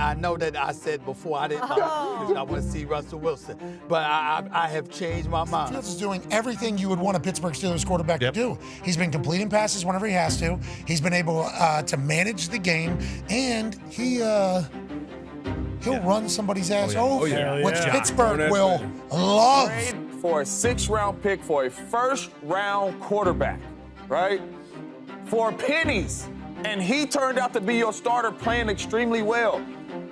I know that I said before I didn't I want to see Russell Wilson, but I have changed my mind. Fields is doing everything you would want a Pittsburgh Steelers quarterback to do. He's been completing passes whenever he has to. He's been able to manage the game, and he'll run somebody's ass over, which Pittsburgh will love. For a 6th-round pick for a 1st-round quarterback, right? For pennies. And he turned out to be your starter playing extremely well.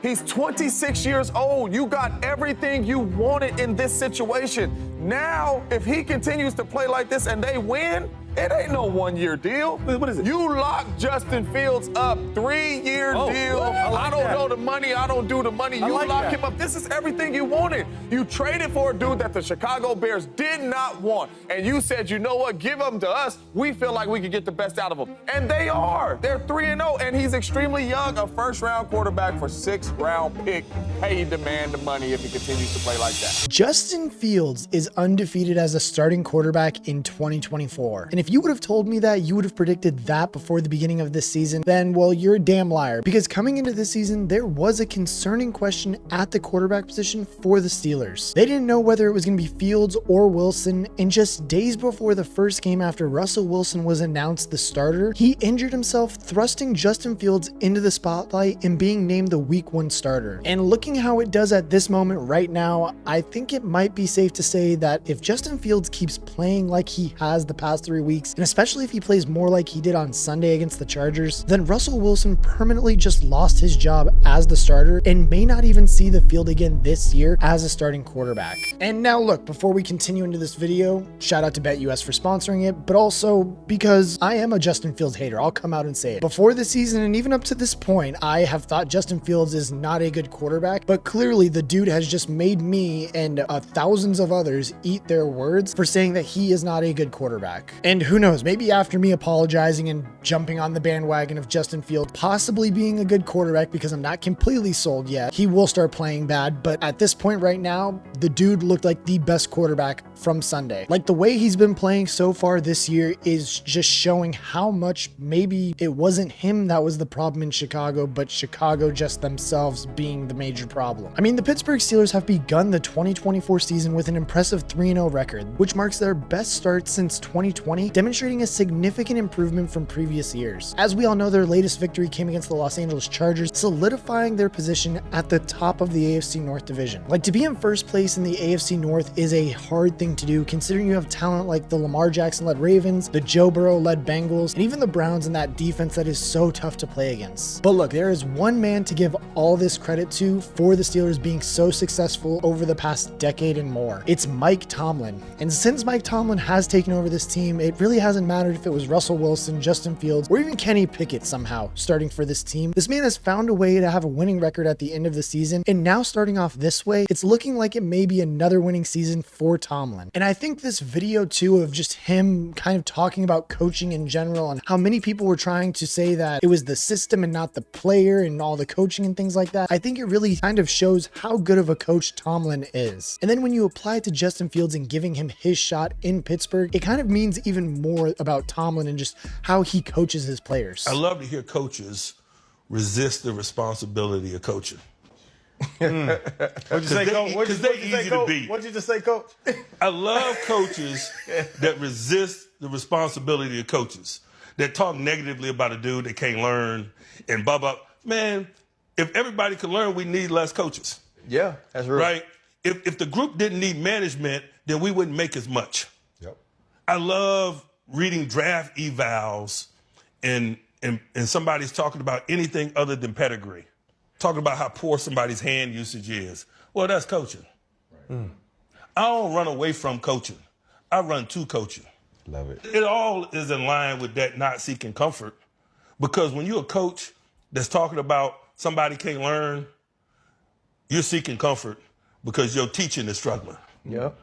He's 26 years old. You got everything you wanted in this situation. Now, if he continues to play like this and they win, it ain't no 1-year deal. What is it? You lock Justin Fields up, 3-year deal. I don't know the money. I don't do the money. You lock him up. This is everything you wanted. You traded for a dude that the Chicago Bears did not want. And you said, you know what, give him to us. We feel like we can get the best out of him. And they are. They're 3-0. And he's extremely young, a 1st-round quarterback for 6th-round pick. Hey, demand the money if he continues to play like that. Justin Fields is undefeated as a starting quarterback in 2024. And if you would have told me that, you would have predicted that before the beginning of this season, then, well, you're a damn liar. Because coming into this season, there was a concerning question at the quarterback position for the Steelers. They didn't know whether it was going to be Fields or Wilson, and just days before the first game after Russell Wilson was announced the starter, he injured himself, thrusting Justin Fields into the spotlight and being named the Week 1 starter. And looking how it does at this moment right now, I think it might be safe to say that if Justin Fields keeps playing like he has the past 3 weeks, and especially if he plays more like he did on Sunday against the Chargers, then Russell Wilson permanently just lost his job as the starter and may not even see the field again this year as a starting quarterback. And now look, before we continue into this video, shout out to BetUS for sponsoring it, but also because I am a Justin Fields hater. I'll come out and say it. Before the season and even up to this point, I have thought Justin Fields is not a good quarterback, but clearly the dude has just made me and thousands of others eat their words for saying that he is not a good quarterback. And who knows, maybe after me apologizing and jumping on the bandwagon of Justin Fields possibly being a good quarterback, because I'm not completely sold yet, he will start playing bad. But at this point right now, the dude looked like the best quarterback from Sunday. Like, the way he's been playing so far this year is just showing how much maybe it wasn't him that was the problem in Chicago, but Chicago just themselves being the major problem. I mean, the Pittsburgh Steelers have begun the 2024 season with an impressive 3-0 record, which marks their best start since 2020, demonstrating a significant improvement from previous years. As we all know, their latest victory came against the Los Angeles Chargers, solidifying their position at the top of the AFC North division. Like, to be in first place in the AFC North is a hard thing to do, considering you have talent like the Lamar Jackson-led Ravens, the Joe Burrow-led Bengals, and even the Browns in that defense that is so tough to play against. But look, there is one man to give all this credit to for the Steelers being so successful over the past decade and more. It's Mike Tomlin. And since Mike Tomlin has taken over this team, it really hasn't mattered if it was Russell Wilson, Justin Fields, or even Kenny Pickett somehow starting for this team. This man has found a way to have a winning record at the end of the season, and now starting off this way, it's looking like it may be another winning season for Tomlin. And I think this video too of just him kind of talking about coaching in general and how many people were trying to say that it was the system and not the player and all the coaching and things like that, I think it really kind of shows how good of a coach Tomlin is. And then when you apply it to Justin Fields and giving him his shot in Pittsburgh, it kind of means even more about Tomlin and just how he coaches his players. I love to hear coaches resist the responsibility of coaching. What'd you say, Coach? Because they're easy to beat. What'd you just say, Coach? I love coaches that resist the responsibility of coaches, that talk negatively about a dude that can't learn and blah, blah. Man, if everybody could learn, we need less coaches. Yeah, that's real. Right? If the group didn't need management, then we wouldn't make as much. Yep. I love reading draft evals and somebody's talking about anything other than pedigree. Talking about how poor somebody's hand usage is. Well, that's coaching. Right. I don't run away from coaching. I run to coaching. Love it. It all is in line with that not seeking comfort. Because when you're a coach that's talking about somebody can't learn, you're seeking comfort because your teaching is struggling. Yep.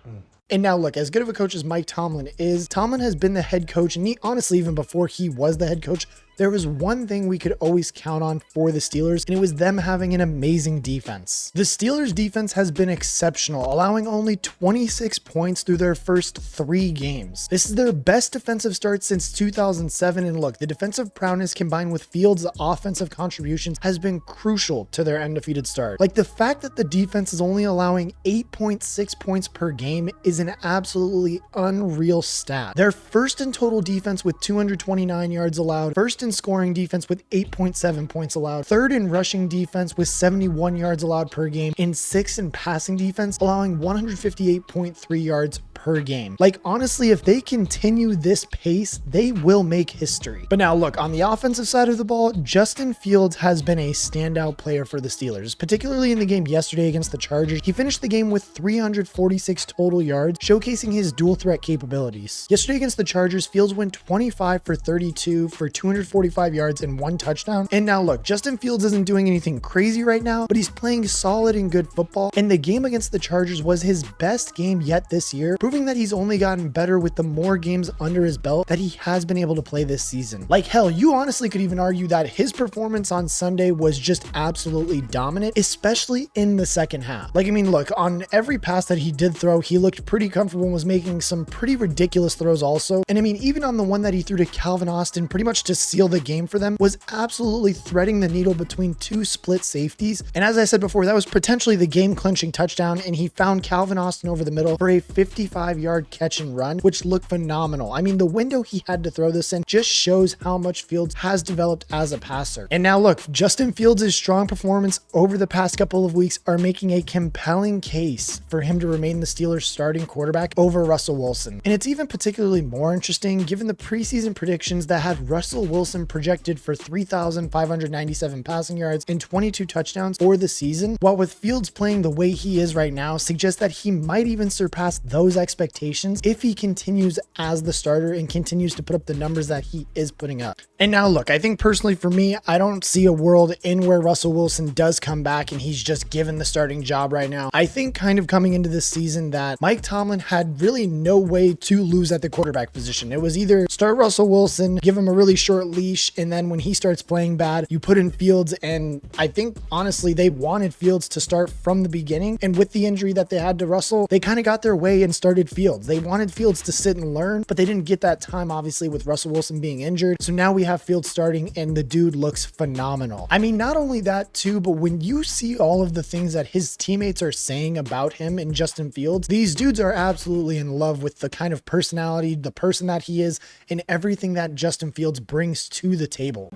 And now look, as good of a coach as Mike Tomlin is, Tomlin has been the head coach, and honestly, even before he was the head coach, there was one thing we could always count on for the Steelers, and it was them having an amazing defense. The Steelers' defense has been exceptional, allowing only 26 points through their first 3 games. This is their best defensive start since 2007, and look, the defensive prowess combined with Fields' offensive contributions has been crucial to their undefeated start. Like, the fact that the defense is only allowing 8.6 points per game is an absolutely unreal stat. They're first in total defense with 229 yards allowed, first in scoring defense with 8.7 points allowed, third in rushing defense with 71 yards allowed per game, and 6th in passing defense, allowing 158.3 yards per game. Like, honestly, if they continue this pace, they will make history. But now look, on the offensive side of the ball, Justin Fields has been a standout player for the Steelers, particularly in the game yesterday against the Chargers. He finished the game with 346 total yards, showcasing his dual threat capabilities. Yesterday against the Chargers, Fields went 25 for 32 for 245 yards and 1 touchdown. And now look, Justin Fields isn't doing anything crazy right now, but he's playing solid and good football. And the game against the Chargers was his best game yet this year, proving that he's only gotten better with the more games under his belt that he has been able to play this season. Like, hell, you honestly could even argue that his performance on Sunday was just absolutely dominant, especially in the second half. Like, I mean, look, on every pass that he did throw, he looked pretty comfortable and was making some pretty ridiculous throws also. And I mean, even on the one that he threw to Calvin Austin pretty much to seal the game for them, was absolutely threading the needle between 2 split safeties. And as I said before, that was potentially the game clinching touchdown, and he found Calvin Austin over the middle for a 55-yard catch and run, which looked phenomenal. I mean, the window he had to throw this in just shows how much Fields has developed as a passer. And now look, Justin Fields' strong performance over the past couple of weeks are making a compelling case for him to remain the Steelers' starting quarterback over Russell Wilson. And it's even particularly more interesting given the preseason predictions that had Russell Wilson projected for 3,597 passing yards and 22 touchdowns for the season, while with Fields playing the way he is right now suggests that he might even surpass those expectations if he continues as the starter and continues to put up the numbers that he is putting up. And now look, I think personally for me, I don't see a world in where Russell Wilson does come back and he's just given the starting job right now. I think kind of coming into this season that Mike Tomlin had really no way to lose at the quarterback position. It was either start Russell Wilson, give him a really short leash, and then when he starts playing bad, you put in Fields. And I think honestly, they wanted Fields to start from the beginning. And with the injury that they had to Russell, they kind of got their way and started Fields. They wanted Fields to sit and learn, but they didn't get that time, obviously, with Russell Wilson being injured. So now we have Fields starting, and the dude looks phenomenal. I mean, not only that too, but when you see all of the things that his teammates are saying about him and Justin Fields, these dudes are absolutely in love with the kind of personality, the person that he is, and everything that Justin Fields brings to the table.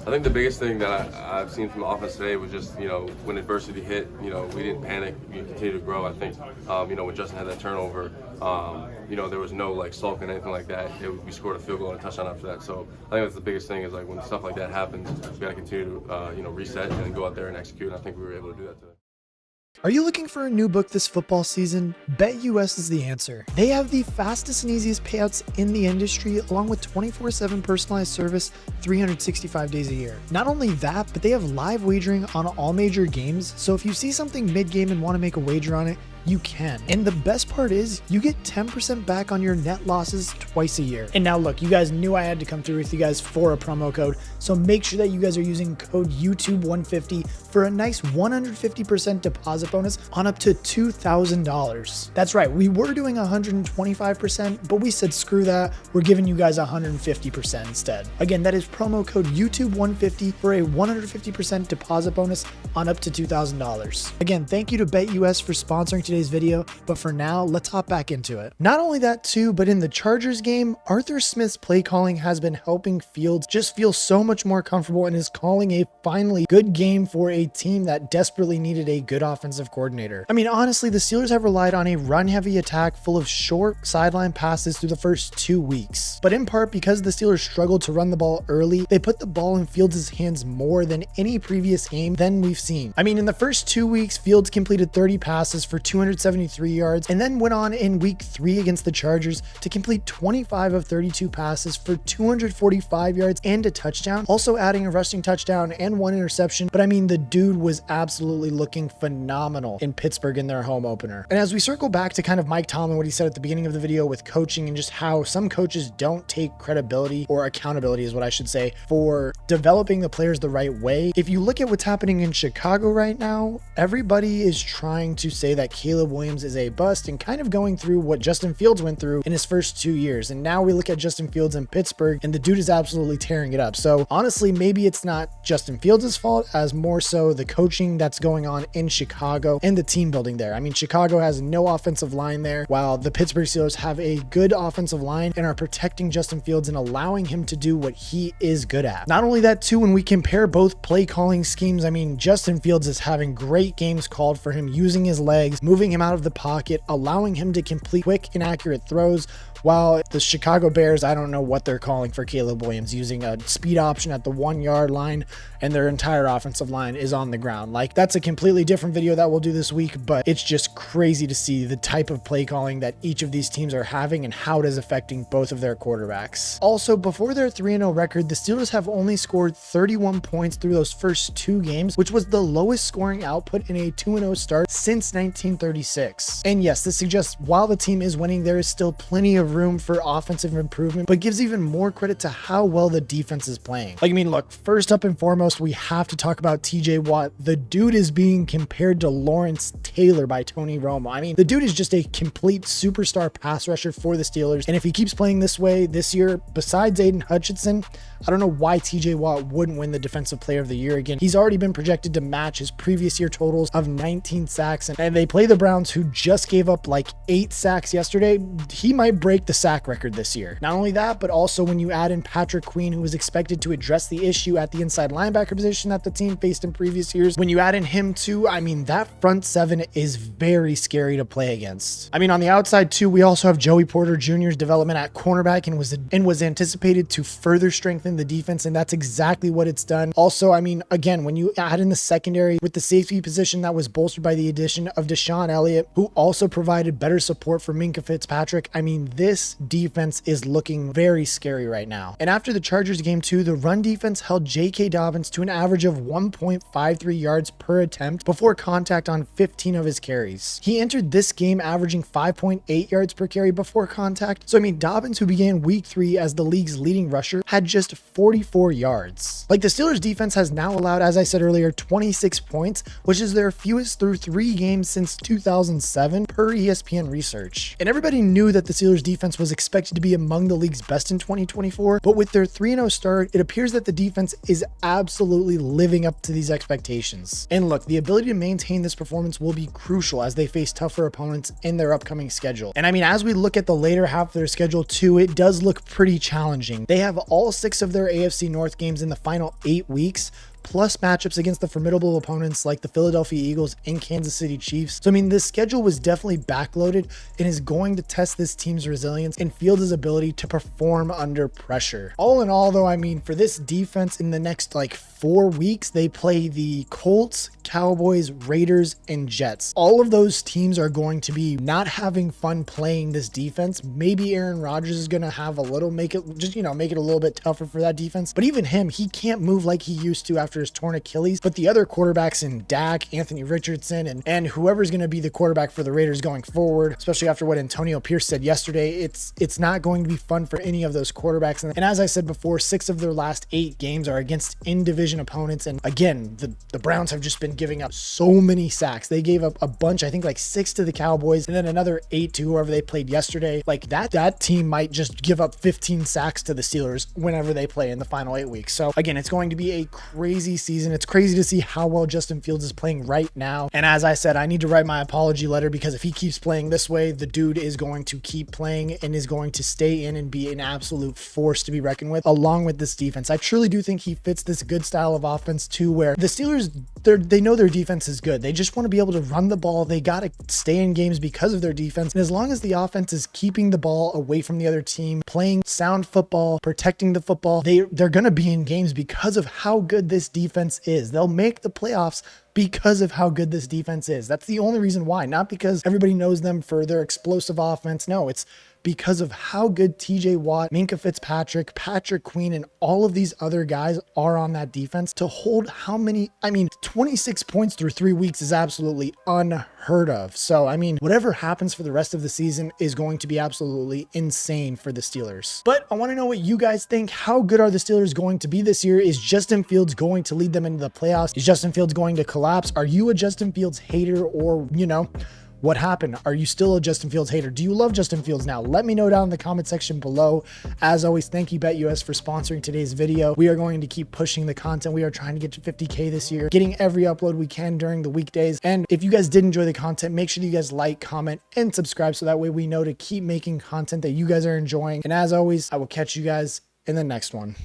I think the biggest thing that I've seen from the offense today was just, when adversity hit, we didn't panic, we continued to grow. I think, when Justin had that turnover, there was no sulk and anything like that. We scored a field goal and a touchdown after that. So I think that's the biggest thing is when stuff like that happens, we got to continue to, reset and then go out there and execute. And I think we were able to do that today. Are you looking for a new book this football season? BetUS is the answer. They have the fastest and easiest payouts in the industry, along with 24/7 personalized service, 365 days a year. Not only that, but they have live wagering on all major games, so if you see something mid-game and want to make a wager on it, you can. And the best part is you get 10% back on your net losses twice a year. And now look, you guys knew I had to come through with you guys for a promo code, so make sure that you guys are using code YouTube150 for a nice 150% deposit bonus on up to $2,000. That's right, we were doing 125%, but we said screw that, we're giving you guys 150% instead. Again, that is promo code YouTube150 for a 150% deposit bonus on up to $2,000. Again, thank you to BetUS for sponsoring today's video, but for now, let's hop back into it. Not only that too, but in the Chargers game, Arthur Smith's play calling has been helping Fields just feel so much more comfortable and is calling a finally good game for a team that desperately needed a good offensive coordinator. I mean, honestly, the Steelers have relied on a run-heavy attack full of short sideline passes through the first 2 weeks. But in part because the Steelers struggled to run the ball early, they put the ball in Fields' hands more than any previous game than we've seen. I mean, in the first 2 weeks, Fields completed 30 passes for 273 yards, and then went on in week 3 against the Chargers to complete 25 of 32 passes for 245 yards and a touchdown. touchdown, also adding a rushing touchdown and 1 interception. But I mean, the dude was absolutely looking phenomenal in Pittsburgh in their home opener. And as we circle back to kind of Mike Tomlin, what he said at the beginning of the video with coaching and just how some coaches don't take credibility or accountability is what I should say for developing the players the right way. If you look at what's happening in Chicago right now, everybody is trying to say that Caleb Williams is a bust and kind of going through what Justin Fields went through in his first 2 years. And now we look at Justin Fields in Pittsburgh and the dude is absolutely tearing it up. So honestly, maybe it's not Justin Fields' fault as more so the coaching that's going on in Chicago and the team building there. I mean, Chicago has no offensive line there, while the Pittsburgh Steelers have a good offensive line and are protecting Justin Fields and allowing him to do what he is good at. Not only that too, when we compare both play calling schemes, I mean, Justin Fields is having great games called for him, using his legs, moving him out of the pocket, allowing him to complete quick and accurate throws, while the Chicago Bears, I don't know what they're calling for Caleb Williams, using a speed option at the 1 yard line and their entire offensive line is on the ground. Like, that's a completely different video that we'll do this week, but it's just crazy to see the type of play calling that each of these teams are having and how it is affecting both of their quarterbacks. Also, before their 3-0 record, the Steelers have only scored 31 points through those first 2 games, which was the lowest scoring output in a 2-0 start since 1936. And yes, this suggests while the team is winning, there is still plenty of room for offensive improvement, but gives even more credit to how well the defense is playing. Like, I mean, look, first up and foremost, we have to talk about TJ Watt. The dude is being compared to Lawrence Taylor by Tony Romo. I mean, the dude is just a complete superstar pass rusher for the Steelers. And if he keeps playing this way this year, besides Aiden Hutchinson, I don't know why TJ Watt wouldn't win the Defensive Player of the Year again. He's already been projected to match his previous year totals of 19 sacks. And they play the Browns, who just gave up like 8 sacks yesterday. He might break the sack record this year. Not only that, but also when you add in Patrick Queen, who was expected to address the issue at the inside linebacker position that the team faced in previous years, when you add in him too, I mean, that front 7 is very scary to play against. I mean, on the outside too, we also have Joey Porter Jr.'s development at cornerback and was anticipated to further strengthen the defense, and that's exactly what it's done. Also, I mean, again, when you add in the secondary with the safety position, that was bolstered by the addition of Deshaun Elliott, who also provided better support for Minkah Fitzpatrick. I mean, this defense is looking very scary right now. And after the Chargers game too, the run defense held J.K. Dobbins to an average of 1.53 yards per attempt before contact on 15 of his carries. He entered this game averaging 5.8 yards per carry before contact. So I mean, Dobbins, who began week 3 as the league's leading rusher, had just 44 yards. Like, the Steelers defense has now allowed, as I said earlier, 26 points, which is their fewest through 3 games since 2007 per ESPN research. And everybody knew that the Steelers defense was expected to be among the league's best in 2024, but with their 3-0 start, it appears that the defense is absolutely living up to these expectations. And look, the ability to maintain this performance will be crucial as they face tougher opponents in their upcoming schedule. And I mean, as we look at the later half of their schedule too, it does look pretty challenging. They have all 6 of their AFC North games in the final 8 weeks, plus matchups against the formidable opponents like the Philadelphia Eagles and Kansas City Chiefs. So I mean, this schedule was definitely backloaded and is going to test this team's resilience and Fields' ability to perform under pressure. All in all though, I mean, for this defense in the next like 4 weeks, they play the Colts, Cowboys, Raiders, and Jets. All of those teams are going to be not having fun playing this defense. Maybe Aaron Rodgers is going to have a little, make it a little bit tougher for that defense. But even him, he can't move like he used to after his torn Achilles. But the other quarterbacks in Dak, Anthony Richardson, and whoever's going to be the quarterback for the Raiders going forward, especially after what Antonio Pierce said yesterday, it's not going to be fun for any of those quarterbacks. And as I said before, 6 of their last 8 games are against in-division opponents. And again, the Browns have just been giving up so many sacks. They gave up a bunch, I think like 6 to the Cowboys and then another 8 to whoever they played yesterday. Like that team might just give up 15 sacks to the Steelers whenever they play in the final 8 weeks. So again, it's going to be a crazy season. It's crazy to see how well Justin Fields is playing right now. And as I said, I need to write my apology letter because if he keeps playing this way, the dude is going to keep playing and is going to stay in and be an absolute force to be reckoned with along with this defense. I truly do think he fits this good style of offense too, where the Steelers, they know their defense is good. They just want to be able to run the ball. They got to stay in games because of their defense. And as long as the offense is keeping the ball away from the other team, playing sound football, protecting the football, they're going to be in games because of how good this defense is. They'll make the playoffs because of how good this defense is. That's the only reason why, not because everybody knows them for their explosive offense. No, it's because of how good TJ Watt, Minkah Fitzpatrick, Patrick Queen, and all of these other guys are on that defense to hold how many, 26 points through 3 weeks is absolutely unheard of. So, whatever happens for the rest of the season is going to be absolutely insane for the Steelers. But I want to know what you guys think. How good are the Steelers going to be this year? Is Justin Fields going to lead them into the playoffs? Is Justin Fields going to collapse? Are you a Justin Fields hater, or, what happened? Are you still a Justin Fields hater? Do you love Justin Fields now? Let me know down in the comment section below. As always, thank you BetUS for sponsoring today's video. We are going to keep pushing the content. We are trying to get to 50K this year, getting every upload we can during the weekdays. And if you guys did enjoy the content, make sure you guys like, comment, and subscribe so that way we know to keep making content that you guys are enjoying. And as always, I will catch you guys in the next one.